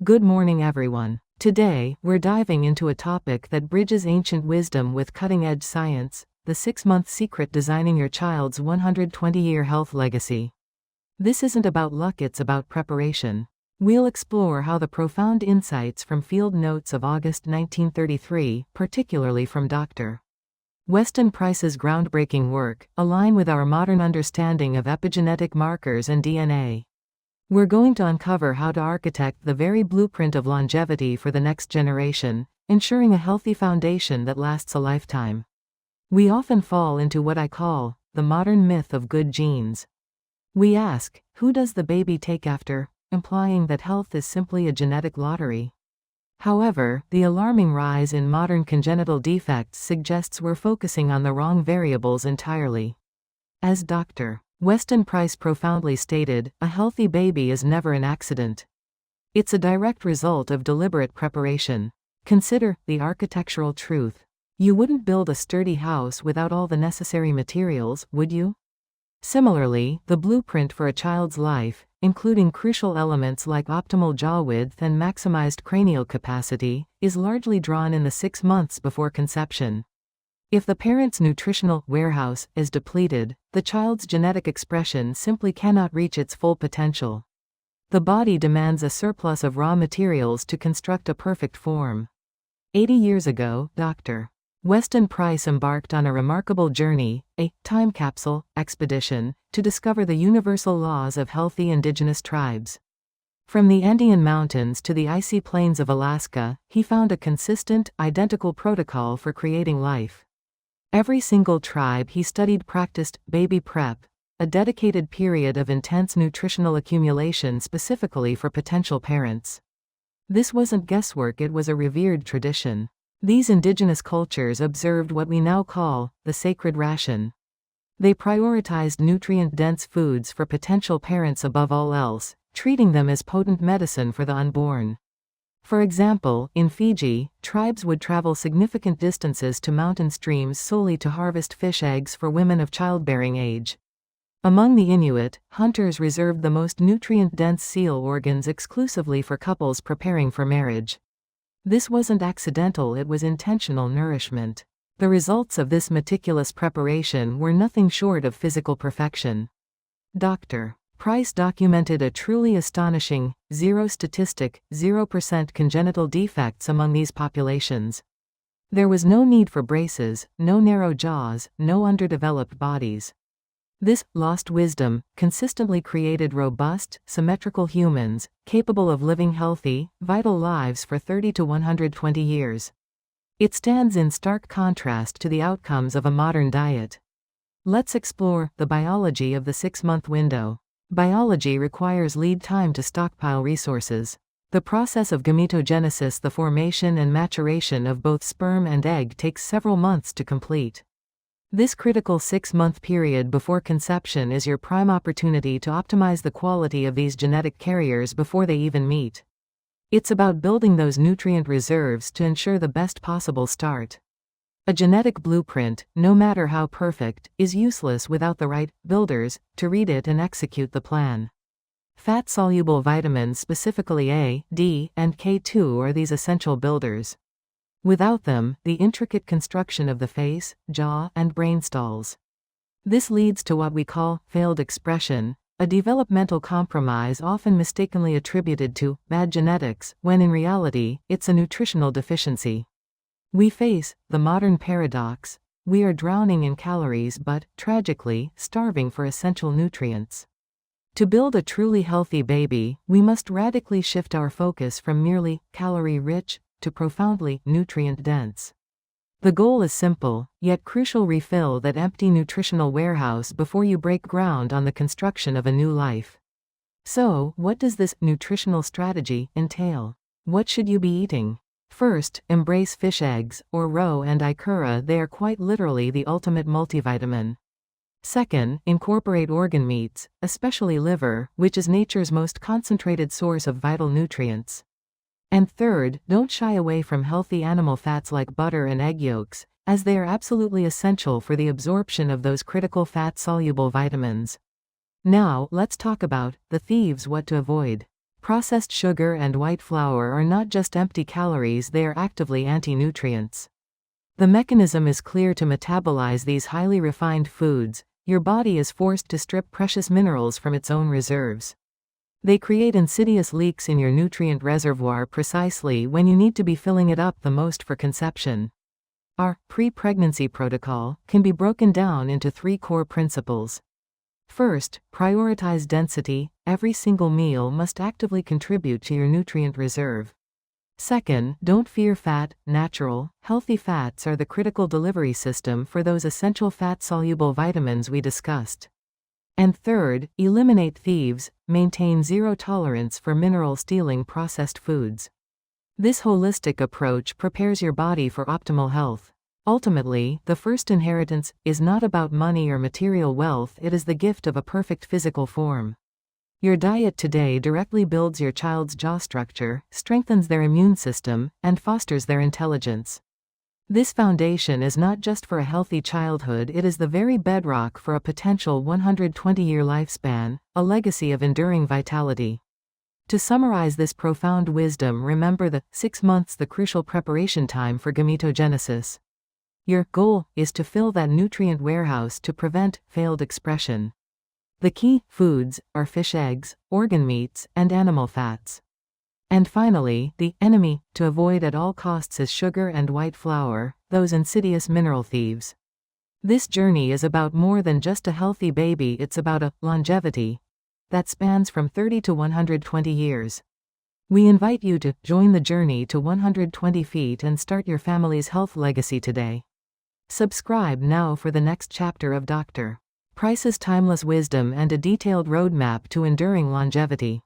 Good morning, everyone. Today, we're diving into a topic that bridges ancient wisdom with cutting-edge science, the 6-month secret designing your child's 120-year health legacy. This isn't about luck, it's about preparation. We'll explore how the profound insights from field notes of August 1933, particularly from Dr. Weston Price's groundbreaking work, align with our modern understanding of epigenetic markers and DNA. We're going to uncover how to architect the very blueprint of longevity for the next generation, ensuring a healthy foundation that lasts a lifetime. We often fall into what I call the modern myth of good genes. We ask, who does the baby take after, implying that health is simply a genetic lottery. However, the alarming rise in modern congenital defects suggests we're focusing on the wrong variables entirely. As Dr. Weston Price profoundly stated, a healthy baby is never an accident. It's a direct result of deliberate preparation. Consider the architectural truth. You wouldn't build a sturdy house without all the necessary materials, would you? Similarly, the blueprint for a child's life, including crucial elements like optimal jaw width and maximized cranial capacity, is largely drawn in the 6 months before conception. If the parent's nutritional warehouse is depleted, the child's genetic expression simply cannot reach its full potential. The body demands a surplus of raw materials to construct a perfect form. 80 years ago, Dr. Weston Price embarked on a remarkable journey, a time capsule expedition, to discover the universal laws of healthy indigenous tribes. From the Andean mountains to the icy plains of Alaska, he found a consistent, identical protocol for creating life. Every single tribe he studied practiced baby prep, a dedicated period of intense nutritional accumulation specifically for potential parents. This wasn't guesswork, it was a revered tradition. These indigenous cultures observed what we now call the sacred ration. They prioritized nutrient-dense foods for potential parents above all else, treating them as potent medicine for the unborn. For example, in Fiji, tribes would travel significant distances to mountain streams solely to harvest fish eggs for women of childbearing age. Among the Inuit, hunters reserved the most nutrient-dense seal organs exclusively for couples preparing for marriage. This wasn't accidental, it was intentional nourishment. The results of this meticulous preparation were nothing short of physical perfection. Dr. Price documented a truly astonishing, 0% congenital defects among these populations. There was no need for braces, no narrow jaws, no underdeveloped bodies. This lost wisdom consistently created robust, symmetrical humans, capable of living healthy, vital lives for 30 to 120 years. It stands in stark contrast to the outcomes of a modern diet. Let's explore the biology of the 6-month window. Biology requires lead time to stockpile resources. The process of gametogenesis, the formation and maturation of both sperm and egg, takes several months to complete. This critical 6-month period before conception is your prime opportunity to optimize the quality of these genetic carriers before they even meet. It's about building those nutrient reserves to ensure the best possible start. A genetic blueprint, no matter how perfect, is useless without the right builders to read it and execute the plan. Fat-soluble vitamins, specifically A, D, and K2, are these essential builders. Without them, the intricate construction of the face, jaw, and brain stalls. This leads to what we call failed expression, a developmental compromise often mistakenly attributed to bad genetics, when in reality, it's a nutritional deficiency. We face the modern paradox: we are drowning in calories but, tragically, starving for essential nutrients. To build a truly healthy baby, we must radically shift our focus from merely calorie-rich to profoundly nutrient-dense. The goal is simple, yet crucial: refill that empty nutritional warehouse before you break ground on the construction of a new life. So, what does this nutritional strategy entail? What should you be eating? First, embrace fish eggs, or roe and ikura, they are quite literally the ultimate multivitamin. Second, incorporate organ meats, especially liver, which is nature's most concentrated source of vital nutrients. And third, don't shy away from healthy animal fats like butter and egg yolks, as they are absolutely essential for the absorption of those critical fat-soluble vitamins. Now, let's talk about the thieves, what to avoid. Processed sugar and white flour are not just empty calories, they are actively anti-nutrients. The mechanism is clear. To metabolize these highly refined foods, your body is forced to strip precious minerals from its own reserves. They create insidious leaks in your nutrient reservoir precisely when you need to be filling it up the most for conception. Our pre-pregnancy protocol can be broken down into 3 core principles. First, prioritize density. Every single meal must actively contribute to your nutrient reserve. Second, don't fear fat. Natural, healthy fats are the critical delivery system for those essential fat-soluble vitamins we discussed. And third, eliminate thieves. Maintain zero tolerance for mineral-stealing processed foods. This holistic approach prepares your body for optimal health. Ultimately, the first inheritance is not about money or material wealth, it is the gift of a perfect physical form. Your diet today directly builds your child's jaw structure, strengthens their immune system, and fosters their intelligence. This foundation is not just for a healthy childhood, it is the very bedrock for a potential 120-year lifespan, a legacy of enduring vitality. To summarize this profound wisdom, remember the 6 months, the crucial preparation time for gametogenesis. Your goal is to fill that nutrient warehouse to prevent failed expression. The key foods are fish eggs, organ meats, and animal fats. And finally, the enemy to avoid at all costs is sugar and white flour, those insidious mineral thieves. This journey is about more than just a healthy baby, it's about a longevity that spans from 30 to 120 years. We invite you to join the journey to 120 feet and start your family's health legacy today. Subscribe now for the next chapter of Dr. Price's timeless wisdom and a detailed roadmap to enduring longevity.